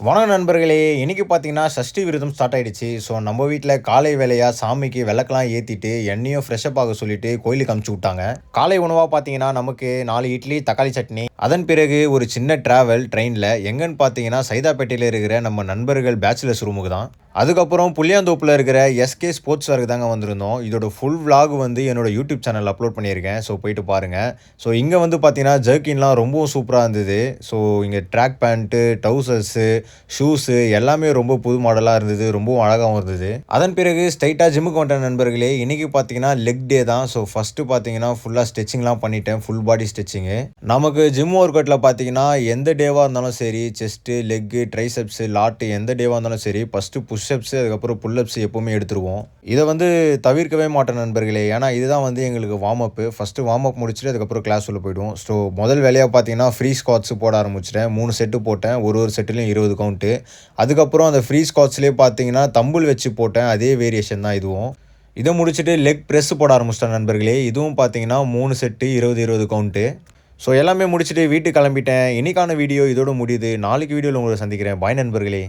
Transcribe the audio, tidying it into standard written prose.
வணக்கம் நண்பர்களே! இன்னைக்கு பார்த்தீங்கன்னா, சஷ்டி விரதம் ஸ்டார்ட் ஆயிடுச்சு. ஸோ, நம்ம வீட்ல காலை வேளையா சாமிக்கு விளக்கெல்லாம் ஏத்திட்டு, எண்ணெயும் ஃப்ரெஷ்அப் ஆக சொல்லிட்டு கோயிலுக்கு அனுப்பிச்சு விட்டாங்க. காலை உணவா பார்த்தீங்கன்னா, நமக்கு 4 இட்லி, தக்காளி சட்னி. அதன் பிறகு ஒரு சின்ன டிராவல் ட்ரெயின்ல. எங்கன்னு பார்த்தீங்கன்னா, சைதாப்பேட்டையில இருக்கிற நம்ம நண்பர்கள் பேச்சுலர்ஸ் ரூமுக்கு தான். அதுக்கப்புறம் புளியாந்தோப்புல இருக்கிற எஸ்கே ஸ்போர்ட்ஸ் வேர்க்கு தாங்க வந்திருந்தோம். இதோட ஃபுல் விளாக் வந்து என்னோட யூடியூப் சேனல்ல அப்லோட் பண்ணியிருக்கேன். ஸோ, போயிட்டு பாருங்க. ஸோ, இங்க வந்து பார்த்தீங்கன்னா, ஜெர்கின்லாம் ரொம்பவும் சூப்பரா இருந்தது. ஸோ, இங்க ட்ராக் பேண்ட்டு, ட்ரவுசர்ஸு, ஷூஸு எல்லாமே ரொம்ப புது மாடலா இருந்தது. ரொம்பவும் அழகாவும் இருந்தது. அதன் பிறகு ஸ்ட்ரெயிட்டா ஜிம்முக்கு வந்துட்டேன் நண்பர்களே. இன்னைக்கு பார்த்தீங்கன்னா, லெக் டே தான். ஸோ, ஃபர்ஸ்ட்டு பார்த்தீங்கன்னா, ஃபுல்லா ஸ்ட்ரெச்சிங்லாம் பண்ணிட்டேன். Full body stretching. நமக்கு ஜிம் ஒர்க் அவுட்ல பார்த்தீங்கன்னா, எந்த டேவா இருந்தாலும் சரி, செஸ்ட்டு, லெக்கு, ட்ரைசெப்ஸு, லாட்டு எந்த டேவா இருந்தாலும் சரி, ஃபர்ஸ்ட்டு புஷ் அப்ஸு, அதுக்கப்புறம் புல் அப்ஸ் எப்பவுமே எடுத்துருவோம். இத வந்து தவிர்க்கவே மாட்டோம் நண்பர்களே. ஏன்னா, இதுதான் வந்து எங்களுக்கு வார்ம் அப்பு. ஃபர்ஸ்ட்டு வார்ம் அப் முடிச்சுட்டு, அதுக்கப்புறம் கிளாஸ் உள்ள போயிடுவோம். ஸோ, முதல் வேலையா பார்த்தீங்கன்னா, ஃப்ரீ ஸ்குவாட்ஸ் போட ஆரம்பிச்சுட்டேன். 3 செட்டு போட்டேன். ஒரு செட்டுலயும் 20 கவுண்ட்டு. அதுக்கப்புறம் அந்த ஃப்ரீ ஸ்குவாட்ஸ்லயே பார்த்தீங்கன்னா, தம்பிள் வச்சு போட்டேன். அதே வேரியேஷன் தான் இதுவும். இத முடிச்சுட்டு லெக் பிரஸ் போட ஆரம்பிச்சுட்டேன் நண்பர்களே. இதுவும் பார்த்தீங்கன்னா, 3 செட்டு 20, 20 கவுண்ட்டு. ஸோ, எல்லாமே முடிச்சுட்டு வீட்டுக்கு கிளம்பிட்டேன். இன்னைக்கான வீடியோ இதோட முடியுது. நாளைக்கு வீடியோல உங்கள சந்திக்கிறேன். பாய் நண்பர்களே!